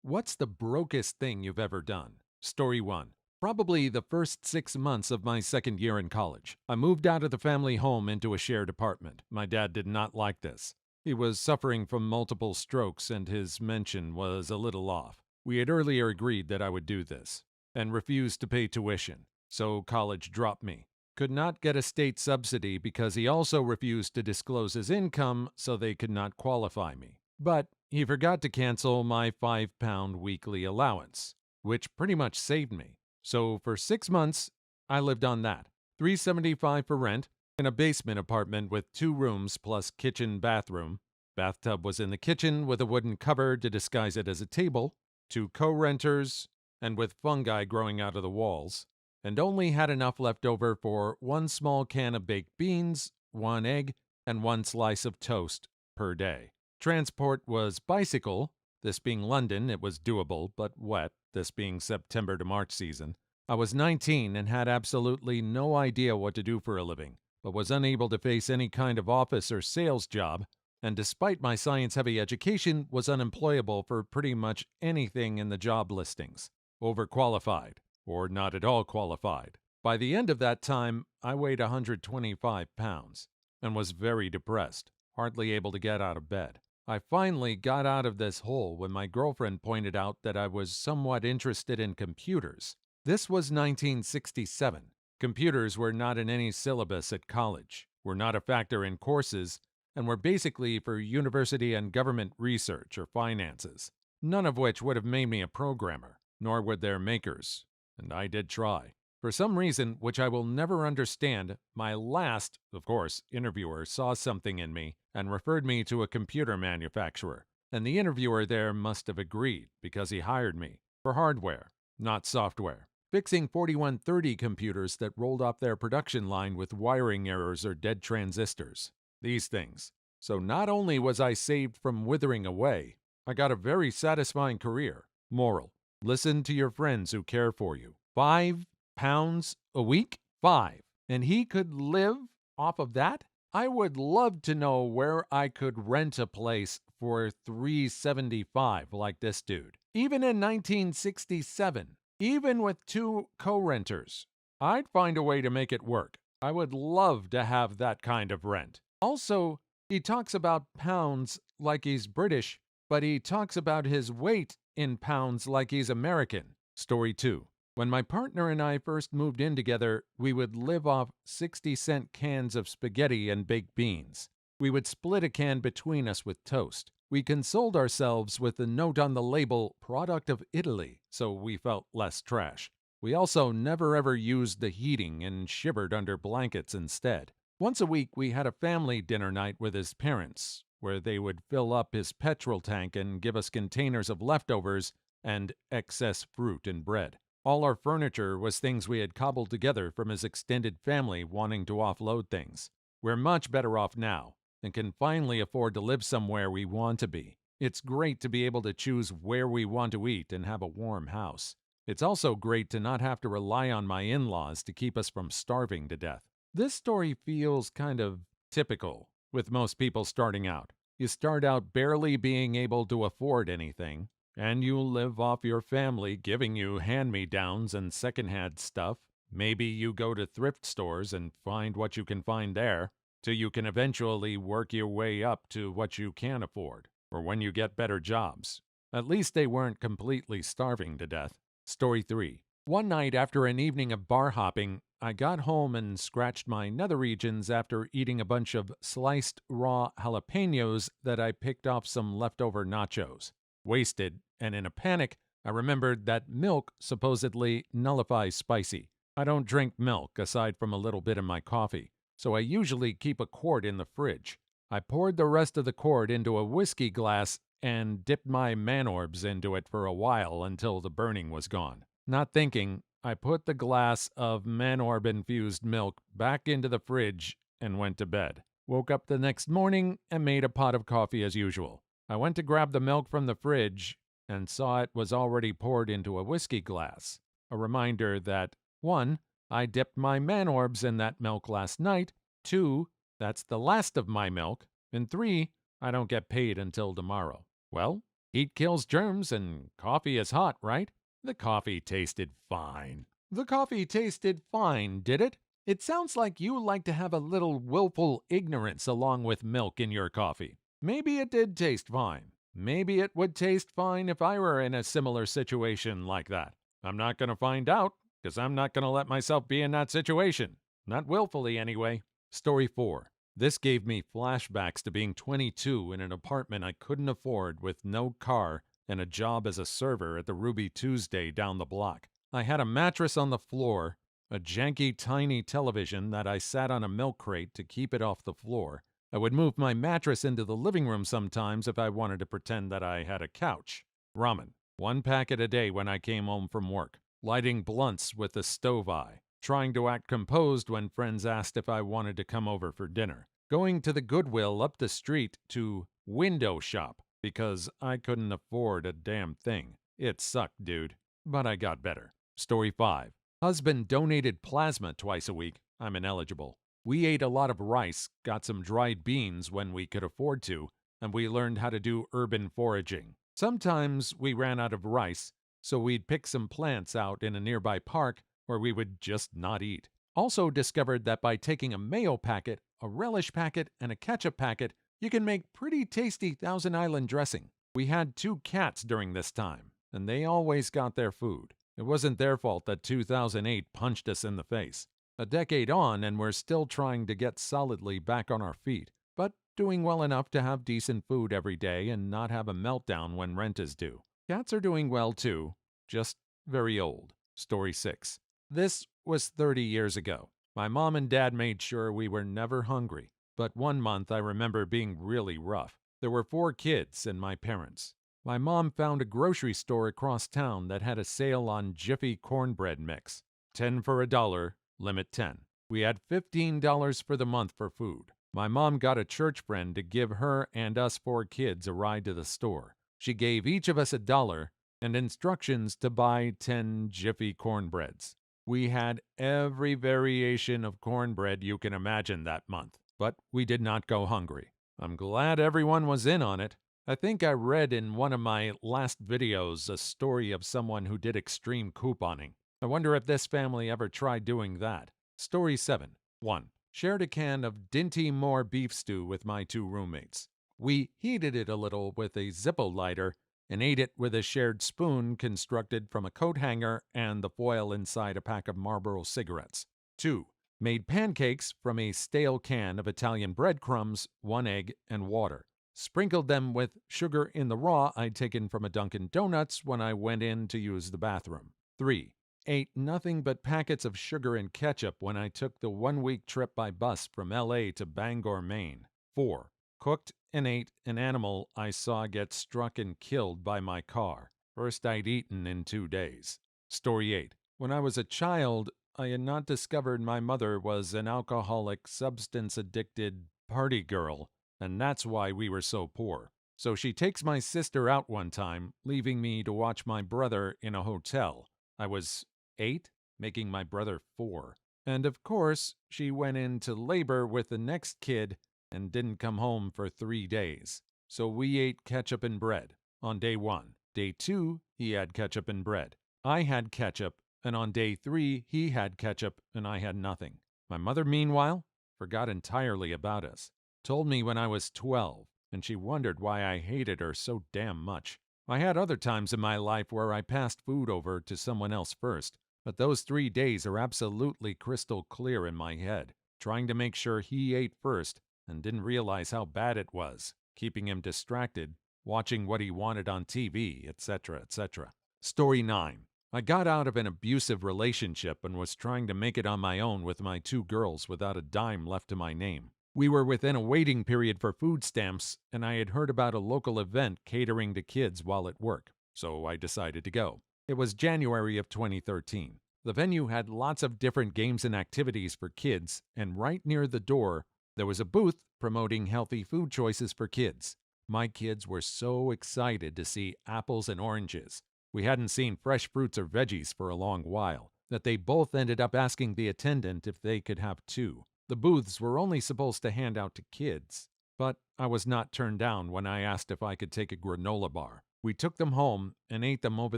What's the brokest thing you've ever done? Story 1. Probably the first 6 months of my second year in college. I moved out of the family home into a shared apartment. My dad did not like this. He was suffering from multiple strokes and his mention was a little off. We had earlier agreed that I would do this and refused to pay tuition, so college dropped me. Could not get a state subsidy because he also refused to disclose his income, so they could not qualify me. But he forgot to cancel my £5 weekly allowance, which pretty much saved me. So for 6 months, I lived on that. $375 for rent in a basement apartment with 2 rooms plus kitchen bathroom. Bathtub was in the kitchen with a wooden cover to disguise it as a table. 2 co-renters, and with fungi growing out of the walls, and only had enough left over for 1 small can of baked beans, 1 egg, and 1 slice of toast per day. Transport was bicycle. This being London, it was doable, but wet, this being September to March season. I was 19 and had absolutely no idea what to do for a living, but was unable to face any kind of office or sales job, and despite my science-heavy education, was unemployable for pretty much anything in the job listings. Overqualified, or not at all qualified. By the end of that time, I weighed 125 pounds and was very depressed, hardly able to get out of bed. I finally got out of this hole when my girlfriend pointed out that I was somewhat interested in computers. This was 1967. Computers were not in any syllabus at college, were not a factor in courses, and were basically for university and government research or finances, none of which would have made me a programmer, nor would their makers, and I did try. For some reason, which I will never understand, my last, of course, interviewer saw something in me and referred me to a computer manufacturer, and the interviewer there must have agreed because he hired me for hardware, not software, fixing 4130 computers that rolled off their production line with wiring errors or dead transistors. These things. So not only was I saved from withering away, I got a very satisfying career. Moral: listen to your friends who care for you. £5 a week? 5. And he could live off of that? I would love to know where I could rent a place for $375 like this dude. Even in 1967, even with 2 co-renters, I'd find a way to make it work. I would love to have that kind of rent. Also, he talks about pounds like he's British, but he talks about his weight in pounds like he's American. Story 2. When my partner and I first moved in together, we would live off 60-cent cans of spaghetti and baked beans. We would split a can between us with toast. We consoled ourselves with the note on the label, "Product of Italy," so we felt less trash. We also never ever used the heating and shivered under blankets instead. Once a week, we had a family dinner night with his parents, where they would fill up his petrol tank and give us containers of leftovers and excess fruit and bread. All our furniture was things we had cobbled together from his extended family wanting to offload things. We're much better off now and can finally afford to live somewhere we want to be. It's great to be able to choose where we want to eat and have a warm house. It's also great to not have to rely on my in-laws to keep us from starving to death. This story feels kind of typical with most people starting out. You start out barely being able to afford anything, and you live off your family giving you hand-me-downs and secondhand stuff. Maybe you go to thrift stores and find what you can find there, till you can eventually work your way up to what you can afford, or when you get better jobs. At least they weren't completely starving to death. Story 3. One night after an evening of bar hopping, I got home and scratched my nether regions after eating a bunch of sliced raw jalapenos that I picked off some leftover nachos. Wasted, and in a panic, I remembered that milk supposedly nullifies spicy. I don't drink milk aside from a little bit in my coffee, so I usually keep a quart in the fridge. I poured the rest of the quart into a whiskey glass and dipped my man-orbs into it for a while until the burning was gone. Not thinking, I put the glass of man-orb-infused milk back into the fridge and went to bed. Woke up the next morning and made a pot of coffee as usual. I went to grab the milk from the fridge and saw it was already poured into a whiskey glass. A reminder that 1. I dipped my man-orbs in that milk last night, 2. That's the last of my milk, and 3. I don't get paid until tomorrow. Well, Heat kills germs and coffee is hot, right? The coffee tasted fine. The coffee tasted fine, did it? It sounds like you like to have a little willful ignorance along with milk in your coffee. Maybe it did taste fine. Maybe it would taste fine if I were in a similar situation like that. I'm not going to find out, because I'm not going to let myself be in that situation. Not willfully, anyway. Story 4. This gave me flashbacks to being 22 in an apartment I couldn't afford with no car and a job as a server at the Ruby Tuesday down the block. I had a mattress on the floor, a janky tiny television that I sat on a milk crate to keep it off the floor. I would move my mattress into the living room sometimes if I wanted to pretend that I had a couch. Ramen. One packet a day when I came home from work. Lighting blunts with the stove eye. Trying to act composed when friends asked if I wanted to come over for dinner. Going to the Goodwill up the street to window shop because I couldn't afford a damn thing. It sucked, dude. But I got better. Story 5. Husband donated plasma twice a week. I'm ineligible. We ate a lot of rice, got some dried beans when we could afford to, and we learned how to do urban foraging. Sometimes we ran out of rice, so we'd pick some plants out in a nearby park where we would just not eat. Also discovered that by taking a mayo packet, a relish packet, and a ketchup packet, you can make pretty tasty Thousand Island dressing. We had 2 cats during this time, and they always got their food. It wasn't their fault that 2008 punched us in the face. A decade on, and we're still trying to get solidly back on our feet, but doing well enough to have decent food every day and not have a meltdown when rent is due. Cats are doing well too, just very old. Story 6. This was 30 years ago. My mom and dad made sure we were never hungry, but one month I remember being really rough. There were 4 kids and my parents. My mom found a grocery store across town that had a sale on Jiffy cornbread mix. 10 for $1, limit 10. We had $15 for the month for food. My mom got a church friend to give her and us 4 kids a ride to the store. She gave each of us $1 and instructions to buy 10 Jiffy cornbreads. We had every variation of cornbread you can imagine that month, but we did not go hungry. I'm glad everyone was in on it. I think I read in one of my last videos a story of someone who did extreme couponing. I wonder if this family ever tried doing that. Story 7. 1. Shared a can of Dinty Moore beef stew with my 2 roommates. We heated it a little with a Zippo lighter and ate it with a shared spoon constructed from a coat hanger and the foil inside a pack of Marlboro cigarettes. 2. Made pancakes from a stale can of Italian breadcrumbs, 1 egg, and water. Sprinkled them with sugar in the raw I'd taken from a Dunkin' Donuts when I went in to use the bathroom. 3. Ate nothing but packets of sugar and ketchup when I took the 1-week trip by bus from LA to Bangor, Maine. 4. Cooked and ate an animal I saw get struck and killed by my car. First I'd eaten in 2 days. Story 8. When I was a child, I had not discovered my mother was an alcoholic, substance-addicted party girl, and that's why we were so poor. So she takes my sister out one time, leaving me to watch my brother in a hotel. I was 8, making my brother 4. And of course, she went into labor with the next kid and didn't come home for 3 days. So we ate ketchup and bread on day 1. Day 2, he had ketchup and bread. I had ketchup, and on day 3, he had ketchup and I had nothing. My mother, meanwhile, forgot entirely about us. Told me when I was 12, and she wondered why I hated her so damn much. I had other times in my life where I passed food over to someone else first, but those 3 days are absolutely crystal clear in my head, trying to make sure he ate first and didn't realize how bad it was, keeping him distracted, watching what he wanted on TV, etc., etc. Story 9. I got out of an abusive relationship and was trying to make it on my own with my 2 girls without a dime left to my name. We were within a waiting period for food stamps, and I had heard about a local event catering to kids while at work, so I decided to go. It was January of 2013. The venue had lots of different games and activities for kids, and right near the door, there was a booth promoting healthy food choices for kids. My kids were so excited to see apples and oranges. We hadn't seen fresh fruits or veggies for a long while, that they both ended up asking the attendant if they could have 2. The booths were only supposed to hand out to kids, but I was not turned down when I asked if I could take a granola bar. We took them home and ate them over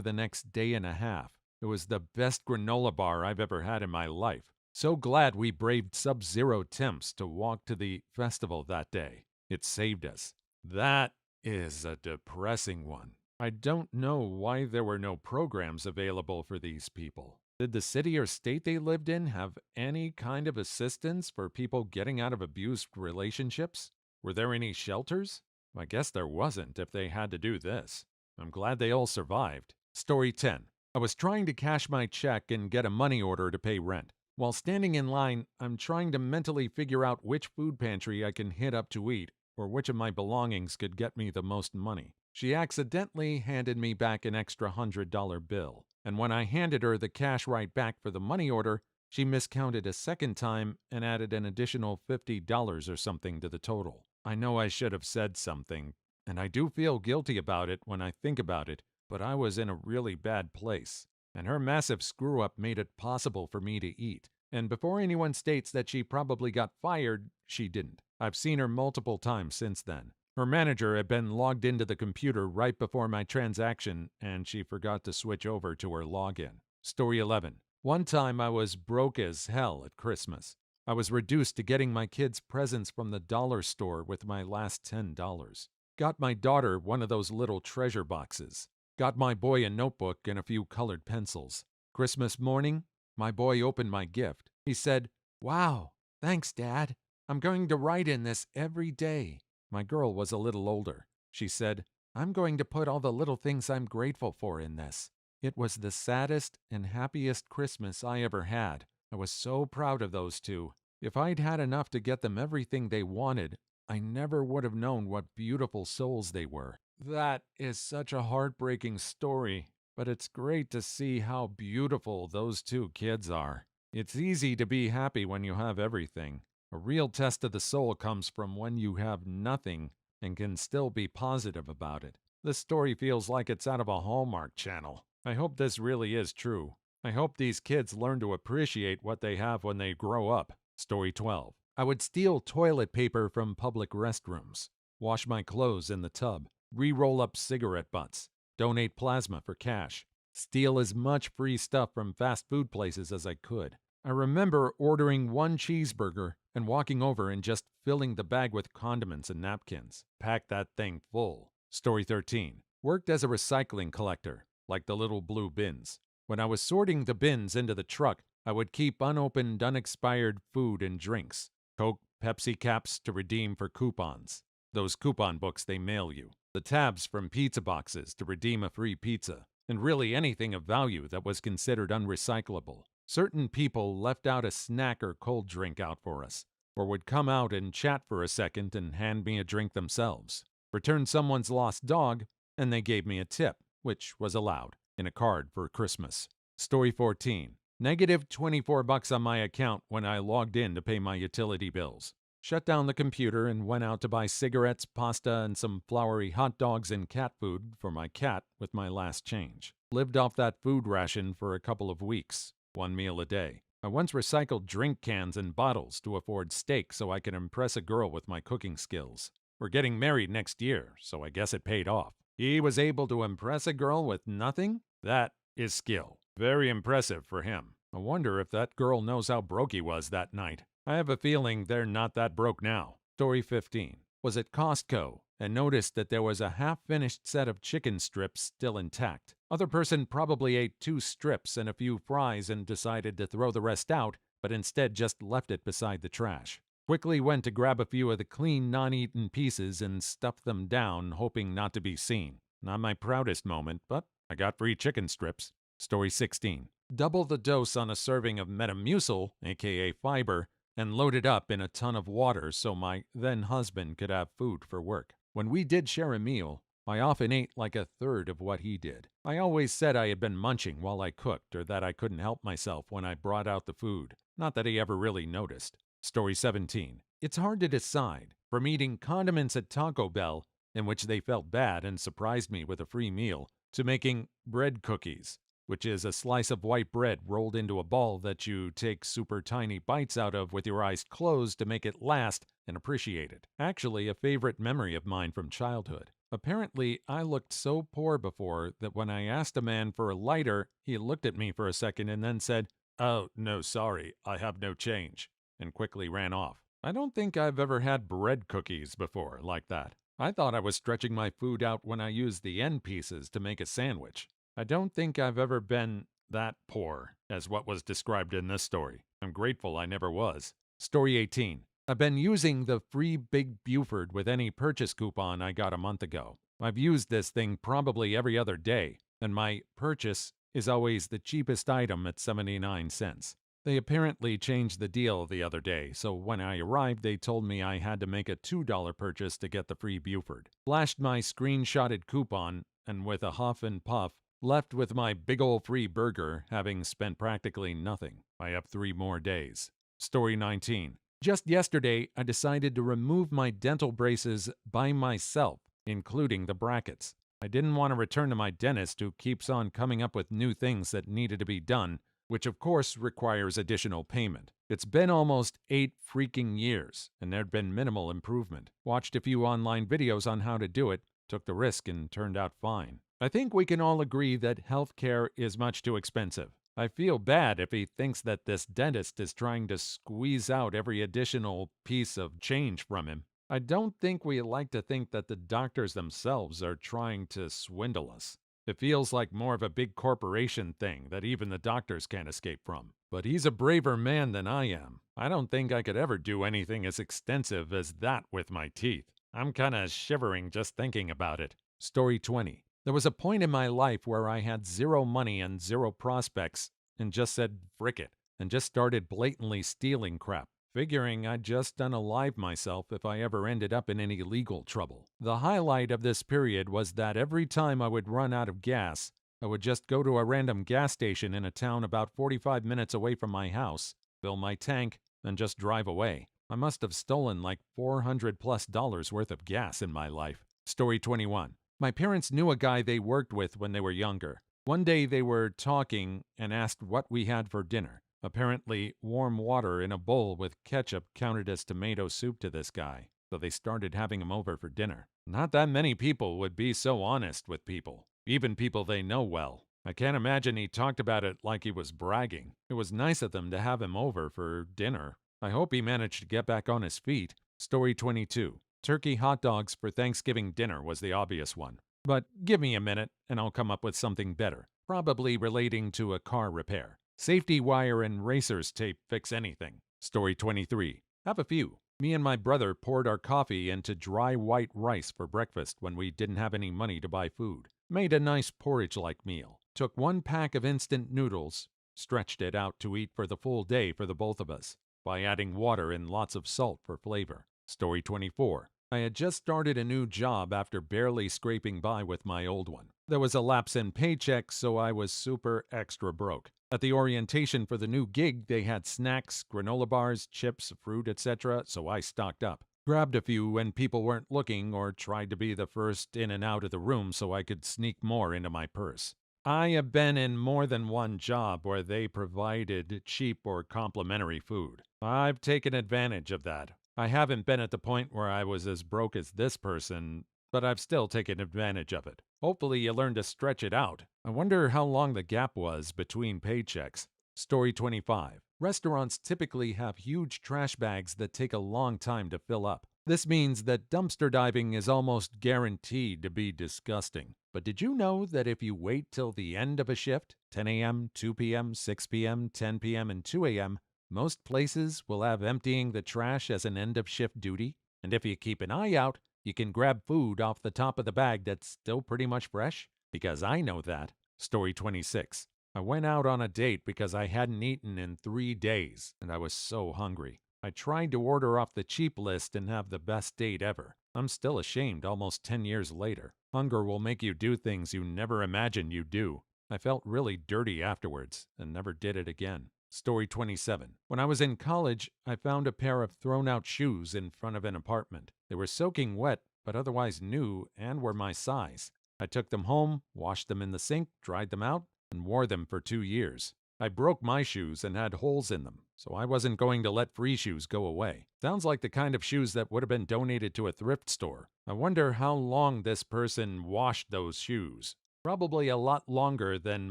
the next day and a half. It was the best granola bar I've ever had in my life. So glad we braved sub-zero temps to walk to the festival that day. It saved us. That is a depressing one. I don't know why there were no programs available for these people. Did the city or state they lived in have any kind of assistance for people getting out of abusive relationships? Were there any shelters? I guess there wasn't if they had to do this. I'm glad they all survived. Story 10. I was trying to cash my check and get a money order to pay rent. While standing in line, I'm trying to mentally figure out which food pantry I can hit up to eat, or which of my belongings could get me the most money. She accidentally handed me back an extra $100 bill, and when I handed her the cash right back for the money order, she miscounted a second time and added an additional $50 or something to the total. I know I should have said something, and I do feel guilty about it when I think about it, but I was in a really bad place, and her massive screw-up made it possible for me to eat. And before anyone states that she probably got fired, she didn't. I've seen her multiple times since then. Her manager had been logged into the computer right before my transaction, and she forgot to switch over to her login. Story 11. One time I was broke as hell at Christmas. I was reduced to getting my kids presents from the dollar store with my last $10. Got my daughter one of those little treasure boxes. Got my boy a notebook and a few colored pencils. Christmas morning, my boy opened my gift. He said, "Wow, thanks, Dad. I'm going to write in this every day." My girl was a little older. She said, "I'm going to put all the little things I'm grateful for in this." It was the saddest and happiest Christmas I ever had. I was so proud of those two. If I'd had enough to get them everything they wanted, I never would have known what beautiful souls they were. That is such a heartbreaking story, but it's great to see how beautiful those two kids are. It's easy to be happy when you have everything. A real test of the soul comes from when you have nothing and can still be positive about it. This story feels like it's out of a Hallmark channel. I hope this really is true. I hope these kids learn to appreciate what they have when they grow up. Story 12. I would steal toilet paper from public restrooms, wash my clothes in the tub, re-roll up cigarette butts, donate plasma for cash, steal as much free stuff from fast food places as I could. I remember ordering one cheeseburger and walking over and just filling the bag with condiments and napkins. Pack that thing full. Story 13. Worked as a recycling collector, like the little blue bins. When I was sorting the bins into the truck, I would keep unopened, unexpired food and drinks. Coke, Pepsi caps to redeem for coupons. Those coupon books they mail you. The tabs from pizza boxes to redeem a free pizza. And really anything of value that was considered unrecyclable. Certain people left out a snack or cold drink out for us, or would come out and chat for a second and hand me a drink themselves. Returned someone's lost dog, and they gave me a tip, which was allowed, in a card for Christmas. Story 14. Negative $24 on my account when I logged in to pay my utility bills. Shut down the computer and went out to buy cigarettes, pasta, and some floury hot dogs and cat food for my cat with my last change. Lived off that food ration for a couple of weeks, one meal a day. I once recycled drink cans and bottles to afford steak so I could impress a girl with my cooking skills. We're getting married next year, so I guess it paid off. He was able to impress a girl with nothing? That is skill. Very impressive for him. I wonder if that girl knows how broke he was that night. I have a feeling they're not that broke now. Story 15. Was at Costco and noticed that there was a half-finished set of chicken strips still intact. Other person probably ate 2 strips and a few fries and decided to throw the rest out, but instead just left it beside the trash. Quickly went to grab a few of the clean, non-eaten pieces and stuffed them down, hoping not to be seen. Not my proudest moment, but I got free chicken strips. Story 16. Double the dose on a serving of Metamucil, aka fiber, and loaded up in a ton of water so my then-husband could have food for work. When we did share a meal, I often ate like a third of what he did. I always said I had been munching while I cooked or that I couldn't help myself when I brought out the food. Not that he ever really noticed. Story 17. It's hard to decide, from eating condiments at Taco Bell, in which they felt bad and surprised me with a free meal, to making bread cookies, which is a slice of white bread rolled into a ball that you take super tiny bites out of with your eyes closed to make it last and appreciate it. Actually, a favorite memory of mine from childhood. Apparently, I looked so poor before that when I asked a man for a lighter, he looked at me for a second and then said, "Oh, no, sorry, I have no change," and quickly ran off. I don't think I've ever had bread cookies before like that. I thought I was stretching my food out when I used the end pieces to make a sandwich. I don't think I've ever been that poor as what was described in this story. I'm grateful I never was. Story 18. I've been using the free Big Buford with any purchase coupon I got a month ago. I've used this thing probably every other day, and my purchase is always the cheapest item at 79 cents. They apparently changed the deal the other day, so when I arrived, they told me I had to make a $2 purchase to get the free Buford. Flashed my screenshotted coupon, and with a huff and puff, left with my big ol' free burger, having spent practically nothing. I have 3 more days. Story 19. Just yesterday, I decided to remove my dental braces by myself, including the brackets. I didn't want to return to my dentist who keeps on coming up with new things that needed to be done, which of course requires additional payment. It's been almost 8 freaking years, and there'd been minimal improvement. Watched a few online videos on how to do it, took the risk, and turned out fine. I think we can all agree that healthcare is much too expensive. I feel bad if he thinks that this dentist is trying to squeeze out every additional piece of change from him. I don't think we like to think that the doctors themselves are trying to swindle us. It feels like more of a big corporation thing that even the doctors can't escape from. But he's a braver man than I am. I don't think I could ever do anything as extensive as that with my teeth. I'm kinda shivering just thinking about it. Story 20. There was a point in my life where I had zero money and zero prospects and just said, frick it, and just started blatantly stealing crap, figuring I'd just unalive myself if I ever ended up in any legal trouble. The highlight of this period was that every time I would run out of gas, I would just go to a random gas station in a town about 45 minutes away from my house, fill my tank, and just drive away. I must have stolen like $400+ worth of gas in my life. Story 21. My parents knew a guy they worked with when they were younger. One day they were talking and asked what we had for dinner. Apparently, warm water in a bowl with ketchup counted as tomato soup to this guy, so they started having him over for dinner. Not that many people would be so honest with people, even people they know well. I can't imagine he talked about it like he was bragging. It was nice of them to have him over for dinner. I hope he managed to get back on his feet. Story 22. Turkey hot dogs for Thanksgiving dinner was the obvious one. But give me a minute and I'll come up with something better, probably relating to a car repair. Safety wire and racers tape fix anything. Story 23. Have a few. Me and my brother poured our coffee into dry white rice for breakfast when we didn't have any money to buy food. Made a nice porridge-like meal. Took 1 pack of instant noodles, stretched it out to eat for the full day for the both of us, by adding water and lots of salt for flavor. Story 24. I had just started a new job after barely scraping by with my old one. There was a lapse in paycheck, so I was super extra broke. At the orientation for the new gig, they had snacks, granola bars, chips, fruit, etc., so I stocked up. Grabbed a few when people weren't looking or tried to be the first in and out of the room so I could sneak more into my purse. I have been in more than one job where they provided cheap or complimentary food. I've taken advantage of that. I haven't been at the point where I was as broke as this person, but I've still taken advantage of it. Hopefully you learn to stretch it out. I wonder how long the gap was between paychecks. Story 25. Restaurants typically have huge trash bags that take a long time to fill up. This means that dumpster diving is almost guaranteed to be disgusting. But did you know that if you wait till the end of a shift, 10 a.m., 2 p.m., 6 p.m., 10 p.m., and 2 a.m., most places will have emptying the trash as an end-of-shift duty? And if you keep an eye out, you can grab food off the top of the bag that's still pretty much fresh? Because I know that. Story 26. I went out on a date because I hadn't eaten in 3 days, and I was so hungry. I tried to order off the cheap list and have the best date ever. I'm still ashamed almost 10 years later. Hunger will make you do things you never imagined you'd do. I felt really dirty afterwards and never did it again. Story 27. When I was in college, I found a pair of thrown-out shoes in front of an apartment. They were soaking wet, but otherwise new and were my size. I took them home, washed them in the sink, dried them out, and wore them for 2 years. I broke my shoes and had holes in them, so I wasn't going to let free shoes go away. Sounds like the kind of shoes that would have been donated to a thrift store. I wonder how long this person washed those shoes. Probably a lot longer than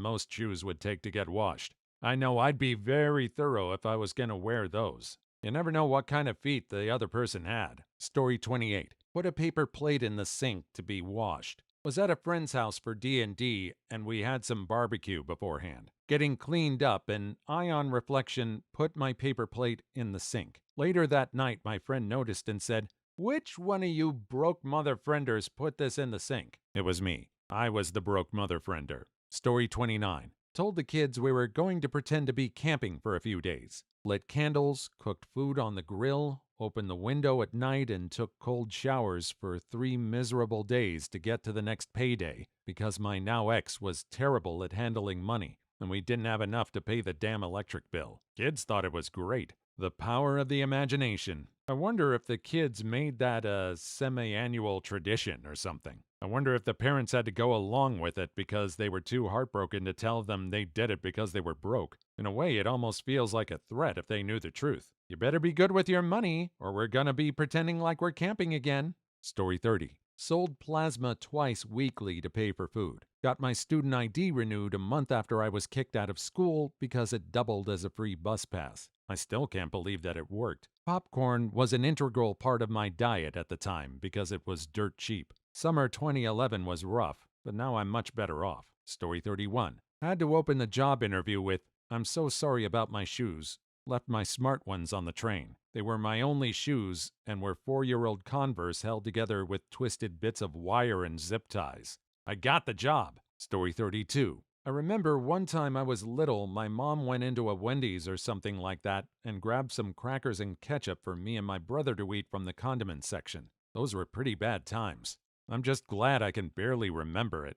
most shoes would take to get washed. I know I'd be very thorough if I was going to wear those. You never know what kind of feet the other person had. Story 28. Put a paper plate in the sink to be washed. Was at a friend's house for D&D and we had some barbecue beforehand. Getting cleaned up and I on reflection put my paper plate in the sink. Later that night my friend noticed and said, "Which one of you broke mother frienders put this in the sink?" It was me. I was the broke mother friender. Story 29. Told the kids we were going to pretend to be camping for a few days. Lit candles, cooked food on the grill, opened the window at night, and took cold showers for 3 miserable days to get to the next payday because my now ex was terrible at handling money and we didn't have enough to pay the damn electric bill. Kids thought it was great. The power of the imagination. I wonder if the kids made that a semi-annual tradition or something. I wonder if the parents had to go along with it because they were too heartbroken to tell them they did it because they were broke. In a way, it almost feels like a threat if they knew the truth. You better be good with your money, or we're gonna be pretending like we're camping again. Story 30. Sold plasma twice weekly to pay for food. Got my student ID renewed a month after I was kicked out of school because it doubled as a free bus pass. I still can't believe that it worked. Popcorn was an integral part of my diet at the time because it was dirt cheap. Summer 2011 was rough, but now I'm much better off. Story 31. Had to open the job interview with, "I'm so sorry about my shoes. Left my smart ones on the train. They were my only shoes and were 4-year-old Converse held together with twisted bits of wire and zip ties. I got the job." Story 32. I remember one time I was little, my mom went into a Wendy's or something like that and grabbed some crackers and ketchup for me and my brother to eat from the condiment section. Those were pretty bad times. I'm just glad I can barely remember it.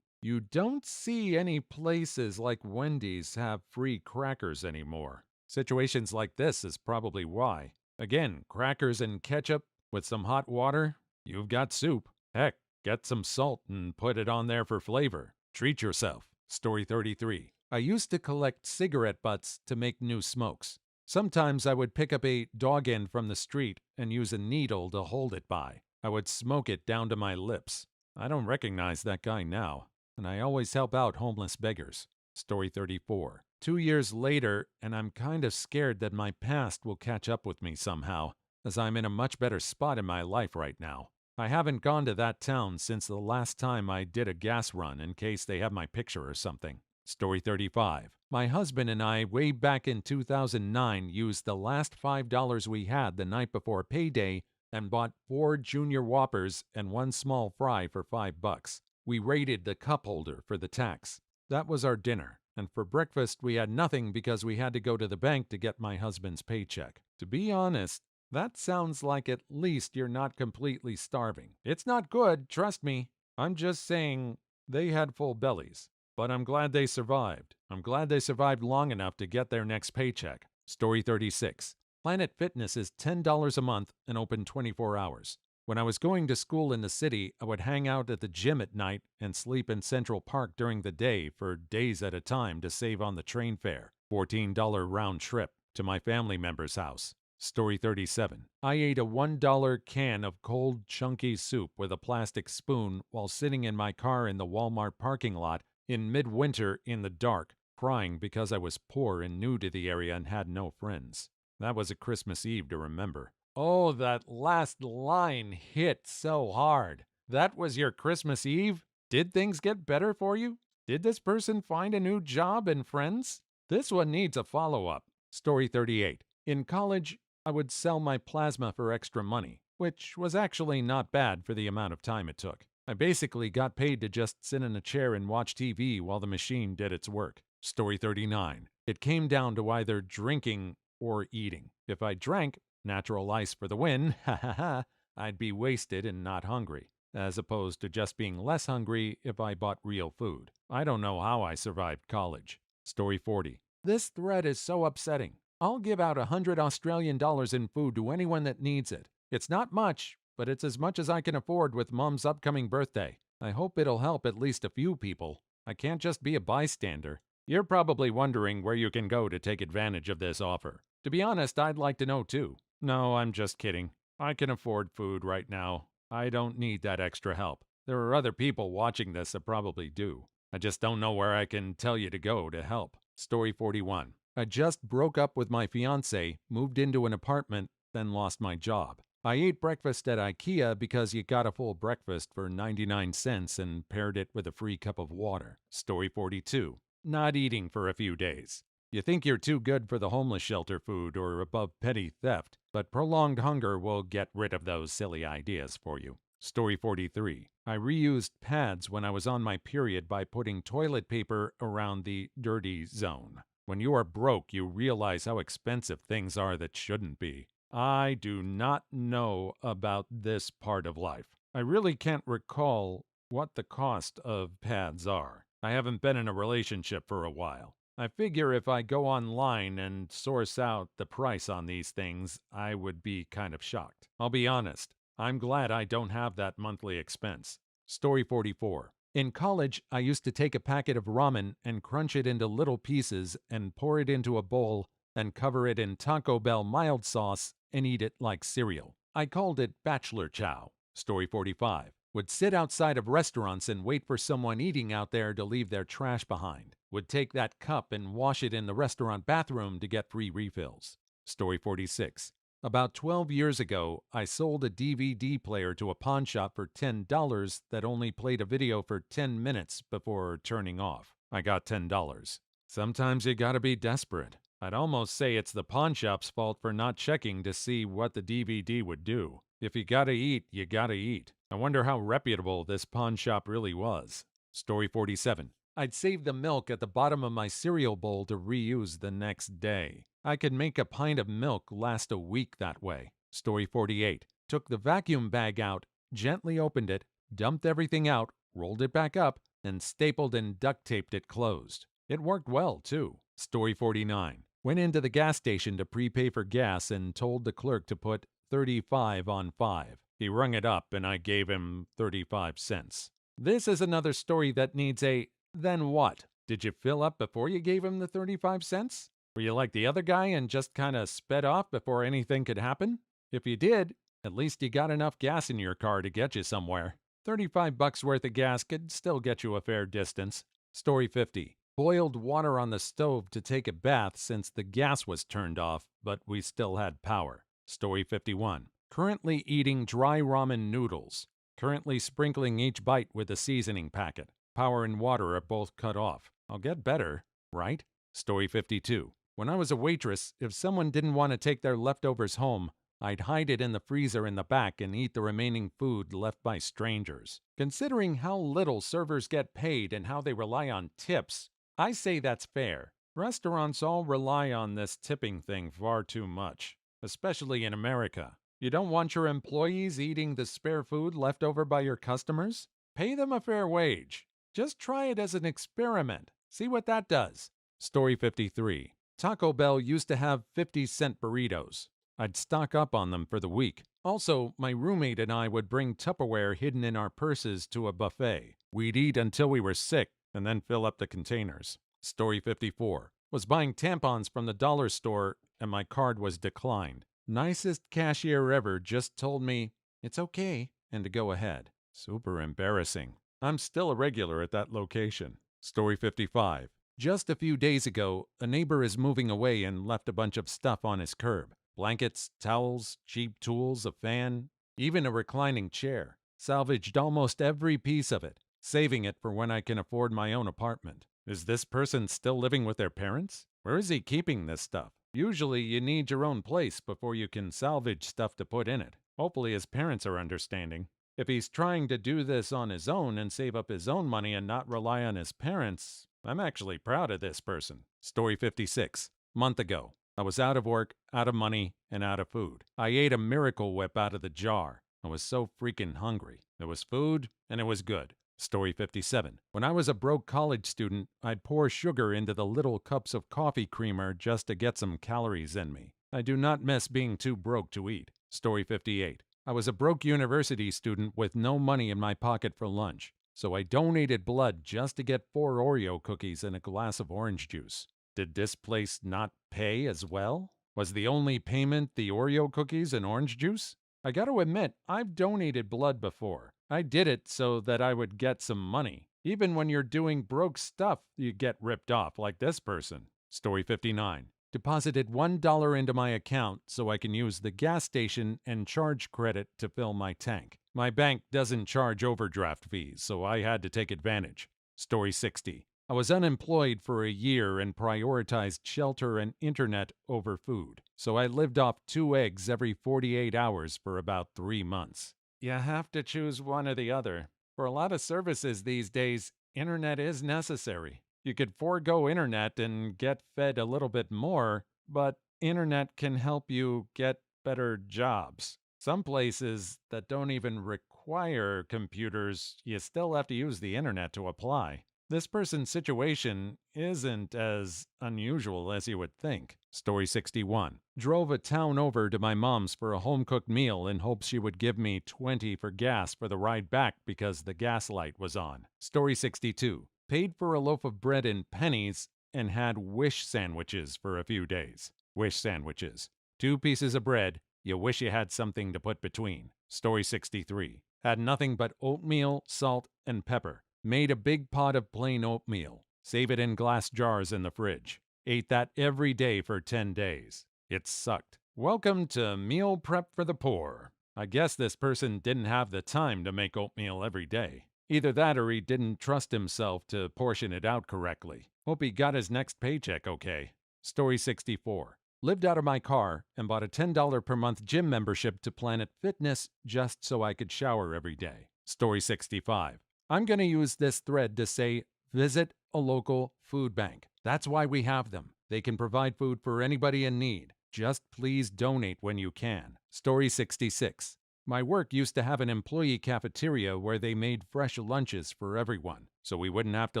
You don't see any places like Wendy's have free crackers anymore. Situations like this is probably why. Again, crackers and ketchup with some hot water, you've got soup. Heck, get some salt and put it on there for flavor. Treat yourself. Story 33. I used to collect cigarette butts to make new smokes. Sometimes I would pick up a dog end from the street and use a needle to hold it by. I would smoke it down to my lips. I don't recognize that guy now, and I always help out homeless beggars. Story 34. 2 years later, and I'm kind of scared that my past will catch up with me somehow, as I'm in a much better spot in my life right now. I haven't gone to that town since the last time I did a gas run in case they have my picture or something. Story 35. My husband and I, way back in 2009, used the last $5 we had the night before payday and bought 4 junior Whoppers and 1 small fry for $5. We raided the cup holder for the tax. That was our dinner, and for breakfast we had nothing because we had to go to the bank to get my husband's paycheck. To be honest, that sounds like at least you're not completely starving. It's not good, trust me. I'm just saying they had full bellies. But I'm glad they survived. I'm glad they survived long enough to get their next paycheck. Story 36. Planet Fitness is $10 a month and open 24 hours. When I was going to school in the city, I would hang out at the gym at night and sleep in Central Park during the day for days at a time to save on the train fare. $14 round trip to my family member's house. Story 37. I ate a $1 can of cold, chunky soup with a plastic spoon while sitting in my car in the Walmart parking lot in midwinter in the dark, crying because I was poor and new to the area and had no friends. That was a Christmas Eve to remember. Oh, that last line hit so hard. That was your Christmas Eve? Did things get better for you? Did this person find a new job and friends? This one needs a follow-up. Story 38. In college, I would sell my plasma for extra money, which was actually not bad for the amount of time it took. I basically got paid to just sit in a chair and watch TV while the machine did its work. Story 39. It came down to either drinking or eating. If I drank, natural ice for the win, ha ha ha, I'd be wasted and not hungry, as opposed to just being less hungry if I bought real food. I don't know how I survived college. Story 40. This thread is so upsetting. I'll give out $100 Australian dollars in food to anyone that needs it. It's not much, but it's as much as I can afford with Mom's upcoming birthday. I hope it'll help at least a few people. I can't just be a bystander. You're probably wondering where you can go to take advantage of this offer. To be honest, I'd like to know too. No, I'm just kidding. I can afford food right now. I don't need that extra help. There are other people watching this that probably do. I just don't know where I can tell you to go to help. Story 41. I just broke up with my fiance, moved into an apartment, then lost my job. I ate breakfast at IKEA because you got a full breakfast for 99 cents and paired it with a free cup of water. Story 42. Not eating for a few days. You think you're too good for the homeless shelter food or above petty theft, but prolonged hunger will get rid of those silly ideas for you. Story 43. I reused pads when I was on my period by putting toilet paper around the dirty zone. When you are broke, you realize how expensive things are that shouldn't be. I do not know about this part of life. I really can't recall what the cost of pads are. I haven't been in a relationship for a while. I figure if I go online and source out the price on these things, I would be kind of shocked. I'll be honest, I'm glad I don't have that monthly expense. Story 44. In college, I used to take a packet of ramen and crunch it into little pieces and pour it into a bowl, then cover it in Taco Bell mild sauce and eat it like cereal. I called it bachelor chow. Story 45. Would sit outside of restaurants and wait for someone eating out there to leave their trash behind. Would take that cup and wash it in the restaurant bathroom to get free refills. Story 46. About 12 years ago, I sold a DVD player to a pawn shop for $10 that only played a video for 10 minutes before turning off. I got $10. Sometimes you gotta be desperate. I'd almost say it's the pawn shop's fault for not checking to see what the DVD would do. If you gotta eat, you gotta eat. I wonder how reputable this pawn shop really was. Story 47. I'd save the milk at the bottom of my cereal bowl to reuse the next day. I could make a pint of milk last a week that way. Story 48. Took the vacuum bag out, gently opened it, dumped everything out, rolled it back up, and stapled and duct taped it closed. It worked well, too. Story 49. Went into the gas station to prepay for gas and told the clerk to put 35 on 5. He rung it up and I gave him 35 cents. This is another story that needs a then what? Did you fill up before you gave him the 35 cents? Were you like the other guy and just kinda sped off before anything could happen? If you did, at least you got enough gas in your car to get you somewhere. 35 bucks worth of gas could still get you a fair distance. Story 50. Boiled water on the stove to take a bath since the gas was turned off, but we still had power. Story 51. Currently eating dry ramen noodles. Currently sprinkling each bite with a seasoning packet. Power and water are both cut off. I'll get better, right? Story 52. When I was a waitress, if someone didn't want to take their leftovers home, I'd hide it in the freezer in the back and eat the remaining food left by strangers. Considering how little servers get paid and how they rely on tips, I say that's fair. Restaurants all rely on this tipping thing far too much, especially in America. You don't want your employees eating the spare food left over by your customers? Pay them a fair wage. Just try it as an experiment. See what that does. Story 53. Taco Bell used to have 50-cent burritos. I'd stock up on them for the week. Also, my roommate and I would bring Tupperware hidden in our purses to a buffet. We'd eat until we were sick and then fill up the containers. Story 54. Was buying tampons from the dollar store and my card was declined. Nicest cashier ever just told me, it's okay, and to go ahead. Super embarrassing. I'm still a regular at that location. Story 55. Just a few days ago, a neighbor is moving away and left a bunch of stuff on his curb. Blankets, towels, cheap tools, a fan, even a reclining chair. Salvaged almost every piece of it, saving it for when I can afford my own apartment. Is this person still living with their parents? Where is he keeping this stuff? Usually you need your own place before you can salvage stuff to put in it. Hopefully his parents are understanding. If he's trying to do this on his own and save up his own money and not rely on his parents, I'm actually proud of this person. Story 56. Month ago, I was out of work, out of money, and out of food. I ate a Miracle Whip out of the jar. I was so freaking hungry. There was food, and it was good. Story 57. When I was a broke college student, I'd pour sugar into the little cups of coffee creamer just to get some calories in me. I do not miss being too broke to eat. Story 58. I was a broke university student with no money in my pocket for lunch. so I donated blood just to get 4 Oreo cookies and a glass of orange juice. Did this place not pay as well? Was the only payment the Oreo cookies and orange juice? I gotta admit, I've donated blood before. I did it so that I would get some money. Even when you're doing broke stuff, you get ripped off like this person. Story 59. Deposited $1 into my account so I can use the gas station and charge credit to fill my tank. My bank doesn't charge overdraft fees, so I had to take advantage. Story 60. I was unemployed for a year and prioritized shelter and internet over food, so I lived off 2 eggs every 48 hours for about 3 months. You have to choose one or the other. For a lot of services these days, internet is necessary. You could forego internet and get fed a little bit more, but internet can help you get better jobs. Some places that don't even require computers, you still have to use the internet to apply. This person's situation isn't as unusual as you would think. Story 61. Drove a town over to my mom's for a home-cooked meal in hopes she would give me 20 for gas for the ride back because the gas light was on. Story 62. Paid for a loaf of bread in pennies and had wish sandwiches for a few days. Wish sandwiches. 2 pieces of bread, you wish you had something to put between. Story 63. Had nothing but oatmeal, salt, and pepper. Made a big pot of plain oatmeal. Save it in glass jars in the fridge. Ate that every day for 10 days. It sucked. Welcome to Meal Prep for the Poor. I guess this person didn't have the time to make oatmeal every day. Either that or he didn't trust himself to portion it out correctly. Hope he got his next paycheck okay. Story 64. Lived out of my car and bought a $10 per month gym membership to Planet Fitness just so I could shower every day. Story 65. I'm going to use this thread to say, visit a local food bank. That's why we have them. They can provide food for anybody in need. Just please donate when you can. Story 66. My work used to have an employee cafeteria where they made fresh lunches for everyone, so we wouldn't have to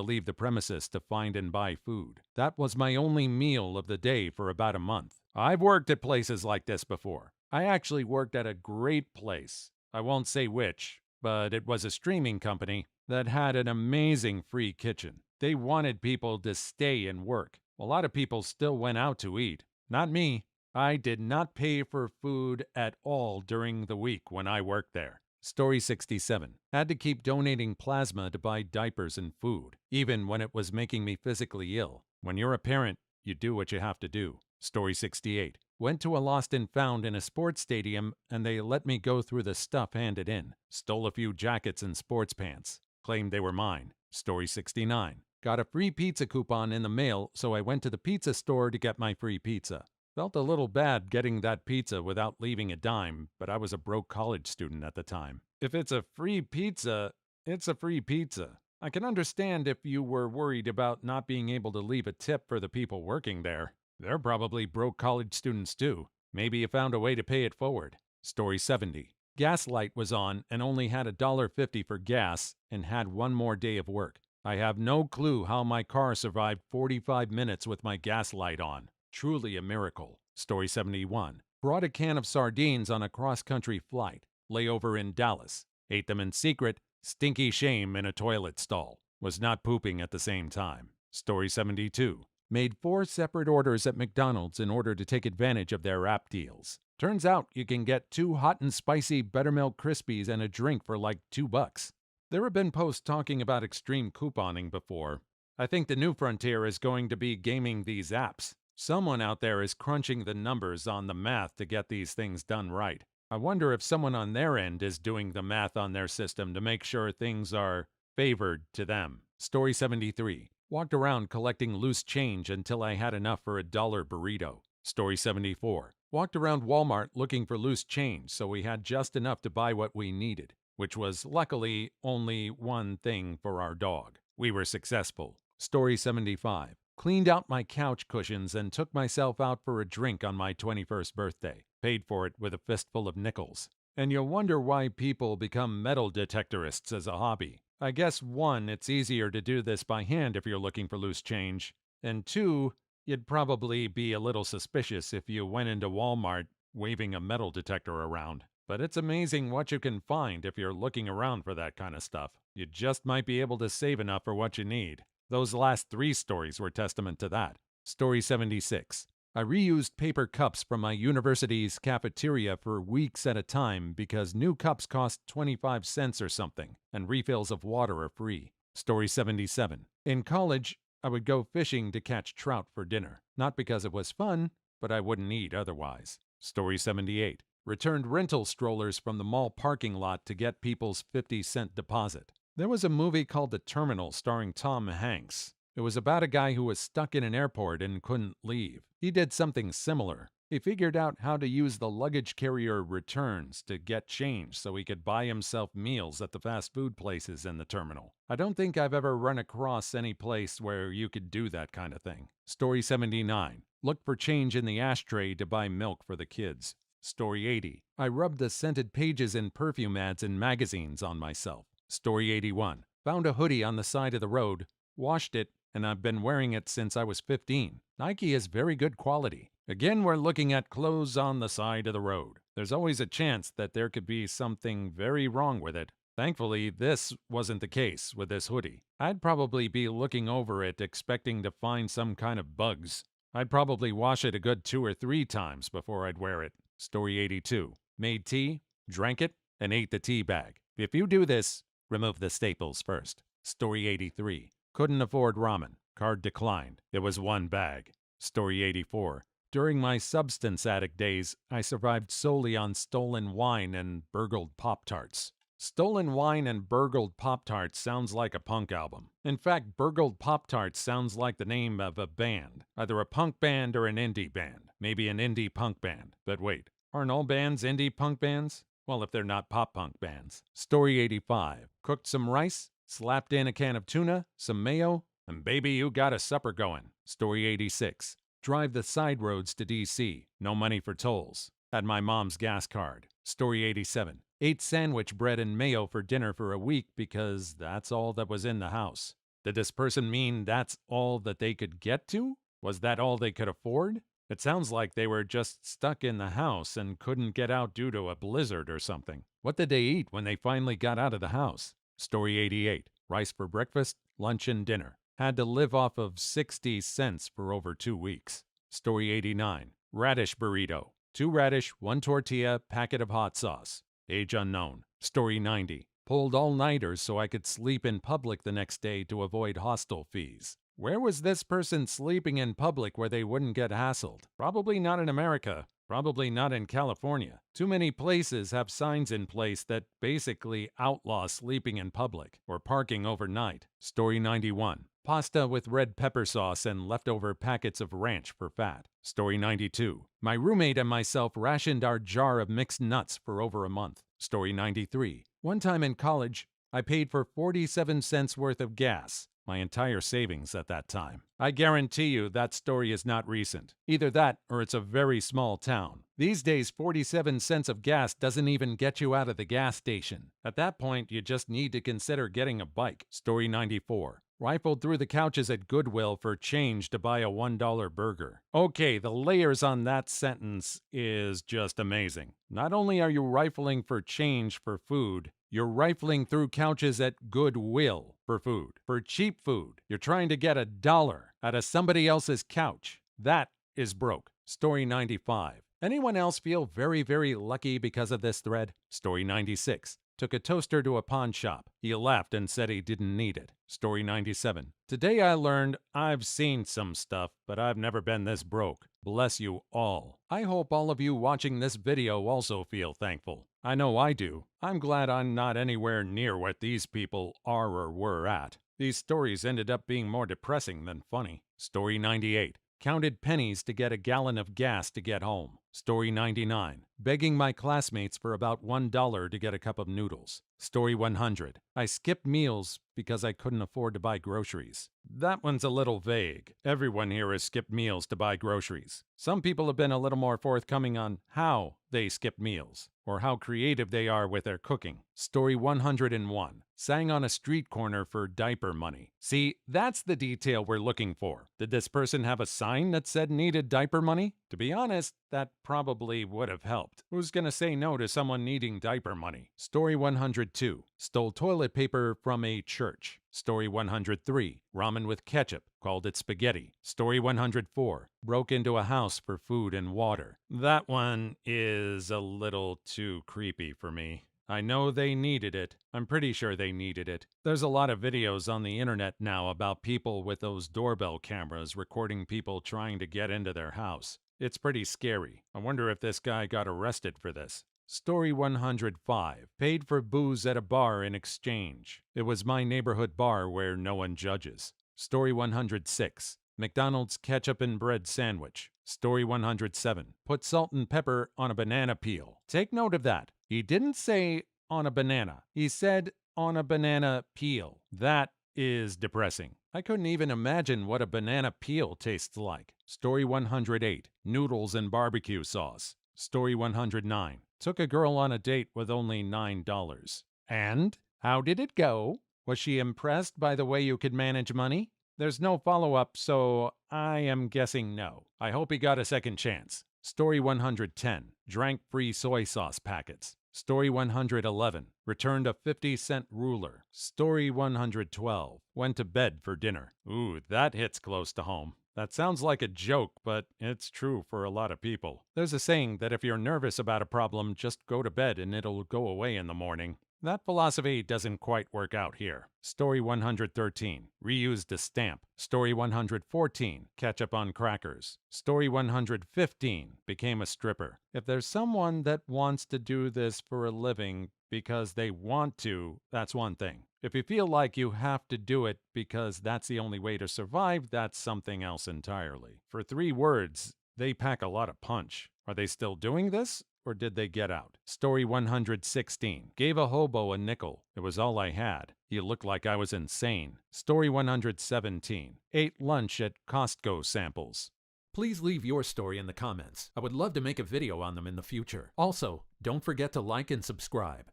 leave the premises to find and buy food. That was my only meal of the day for about a month. I've worked at places like this before. I actually worked at a great place. I won't say which, but it was a streaming company that had an amazing free kitchen. They wanted people to stay and work. A lot of people still went out to eat. Not me. I did not pay for food at all during the week when I worked there. Story 67. Had to keep donating plasma to buy diapers and food, even when it was making me physically ill. When you're a parent, you do what you have to do. Story 68. Went to a lost and found in a sports stadium and they let me go through the stuff handed in. Stole a few jackets and sports pants. Claimed they were mine. Story 69. Got a free pizza coupon in the mail, so I went to the pizza store to get my free pizza. Felt a little bad getting that pizza without leaving a dime, but I was a broke college student at the time. If it's a free pizza, it's a free pizza. I can understand if you were worried about not being able to leave a tip for the people working there. They're probably broke college students too. Maybe you found a way to pay it forward. Story 70. Gas light was on and only had $1.50 for gas and had one more day of work. I have no clue how my car survived 45 minutes with my gas light on. Truly a miracle. Story 71. Brought a can of sardines on a cross-country flight. Layover in Dallas. Ate them in secret. Stinky shame in a toilet stall. Was not pooping at the same time. Story 72. Made 4 separate orders at McDonald's in order to take advantage of their app deals. Turns out you can get 2 hot and spicy buttermilk Krispies and a drink for like $2. There have been posts talking about extreme couponing before. I think the new frontier is going to be gaming these apps. Someone out there is crunching the numbers on the math to get these things done right. I wonder if someone on their end is doing the math on their system to make sure things are favored to them. Story 73. Walked around collecting loose change until I had enough for $1 burrito. Story 74. Walked around Walmart looking for loose change so we had just enough to buy what we needed, which was luckily only one thing for our dog. We were successful. Story 75. Cleaned out my couch cushions and took myself out for a drink on my 21st birthday. Paid for it with a fistful of nickels. And you'll wonder why people become metal detectorists as a hobby. I guess 1, it's easier to do this by hand if you're looking for loose change. And 2, you'd probably be a little suspicious if you went into Walmart waving a metal detector around. But it's amazing what you can find if you're looking around for that kind of stuff. You just might be able to save enough for what you need. Those last 3 stories were testament to that. Story 76. I reused paper cups from my university's cafeteria for weeks at a time because new cups cost 25 cents or something, and refills of water are free. Story 77. In college, I would go fishing to catch trout for dinner, not because it was fun, but I wouldn't eat otherwise. Story 78. Returned rental strollers from the mall parking lot to get people's 50-cent deposit. There was a movie called The Terminal starring Tom Hanks. It was about a guy who was stuck in an airport and couldn't leave. He did something similar. He figured out how to use the luggage carrier returns to get change so he could buy himself meals at the fast food places in the terminal. I don't think I've ever run across any place where you could do that kind of thing. Story 79. Look for change in the ashtray to buy milk for the kids. Story 80. I rubbed the scented pages in perfume ads in magazines on myself. Story 81. Found a hoodie on the side of the road, washed it, and I've been wearing it since I was 15. Nike is very good quality. Again, we're looking at clothes on the side of the road. There's always a chance that there could be something very wrong with it. Thankfully, this wasn't the case with this hoodie. I'd probably be looking over it expecting to find some kind of bugs. I'd probably wash it a good 2 or 3 times before I'd wear it. Story 82. Made tea, drank it, and ate the tea bag. If you do this, remove the staples first. Story 83. Couldn't afford ramen. Card declined. It was 1 bag. Story 84. During my substance addict days, I survived solely on stolen wine and burgled Pop-Tarts. Stolen wine and burgled Pop-Tarts sounds like a punk album. In fact, burgled Pop-Tarts sounds like the name of a band, either a punk band or an indie band. Maybe an indie punk band. But wait, aren't all bands indie punk bands? Well, if they're not pop-punk bands. Story 85. Cooked some rice, slapped in a can of tuna, some mayo, and baby, you got a supper going. Story 86. Drive the side roads to D.C. No money for tolls. Had my mom's gas card. Story 87. Ate sandwich bread and mayo for dinner for a week because that's all that was in the house. Did this person mean that's all that they could get to? Was that all they could afford? It sounds like they were just stuck in the house and couldn't get out due to a blizzard or something. What did they eat when they finally got out of the house? Story 88. Rice for breakfast, lunch, and dinner. Had to live off of 60 cents for over 2 weeks. Story 89. Radish burrito. 2 radish, 1 tortilla, packet of hot sauce. Age unknown. Story 90. Pulled all-nighters so I could sleep in public the next day to avoid hostel fees. Where was this person sleeping in public where they wouldn't get hassled? Probably not in America. Probably not in California. Too many places have signs in place that basically outlaw sleeping in public or parking overnight. Story 91. Pasta with red pepper sauce and leftover packets of ranch for fat. Story 92. My roommate and myself rationed our jar of mixed nuts for over a month. Story 93. One time in college, I paid for 47 cents worth of gas. My entire savings at that time. I guarantee you that story is not recent. Either that or it's a very small town. These days, 47 cents of gas doesn't even get you out of the gas station. At that point, you just need to consider getting a bike. Story 94. Rifled through the couches at Goodwill for change to buy a $1 burger. Okay, the layers on that sentence is just amazing. Not only are you rifling for change for food, you're rifling through couches at Goodwill for food. For cheap food, you're trying to get $1 out of somebody else's couch. That is broke. Story 95. Anyone else feel very, very lucky because of this thread? Story 96. Took a toaster to a pawn shop. He laughed and said he didn't need it. Story 97. Today I learned I've seen some stuff, but I've never been this broke. Bless you all. I hope all of you watching this video also feel thankful. I know I do. I'm glad I'm not anywhere near what these people are or were at. These stories ended up being more depressing than funny. Story 98. Counted pennies to get a gallon of gas to get home. Story 99. Begging my classmates for about $1 to get a cup of noodles. Story 100. I skipped meals because I couldn't afford to buy groceries. That one's a little vague. Everyone here has skipped meals to buy groceries. Some people have been a little more forthcoming on how they skip meals, or how creative they are with their cooking. Story 101. Sang on a street corner for diaper money. See, that's the detail we're looking for. Did this person have a sign that said needed diaper money? To be honest, that probably would have helped. Who's gonna say no to someone needing diaper money? Story 102. Stole toilet paper from a church. Story 103. Ramen with ketchup. Called it spaghetti. Story 104. Broke into a house for food and water. That one is a little too creepy for me. I know they needed it. I'm pretty sure they needed it. There's a lot of videos on the internet now about people with those doorbell cameras recording people trying to get into their house. It's pretty scary. I wonder if this guy got arrested for this. Story 105. Paid for booze at a bar in exchange. It was my neighborhood bar where no one judges. Story 106. McDonald's ketchup and bread sandwich. Story 107. Put salt and pepper on a banana peel. Take note of that. He didn't say on a banana. He said on a banana peel. That is depressing. I couldn't even imagine what a banana peel tastes like. Story 108. Noodles and barbecue sauce. Story 109. Took a girl on a date with only $9. And? How did it go? Was she impressed by the way you could manage money? There's no follow-up, so I am guessing no. I hope he got a second chance. Story 110. Drank free soy sauce packets. Story 111. Returned a 50-cent ruler. Story 112. Went to bed for dinner. Ooh, that hits close to home. That sounds like a joke, but it's true for a lot of people. There's a saying that if you're nervous about a problem, just go to bed and it'll go away in the morning. That philosophy doesn't quite work out here. Story 113. Reused a stamp. Story 114. Ketchup on crackers. Story 115. Became a stripper. If there's someone that wants to do this for a living because they want to, that's one thing. If you feel like you have to do it because that's the only way to survive, that's something else entirely. For 3 words, they pack a lot of punch. Are they still doing this? Or did they get out? Story 116. Gave a hobo a nickel. It was all I had. He looked like I was insane. Story 117. Ate lunch at Costco samples. Please leave your story in the comments. I would love to make a video on them in the future. Also, don't forget to like and subscribe.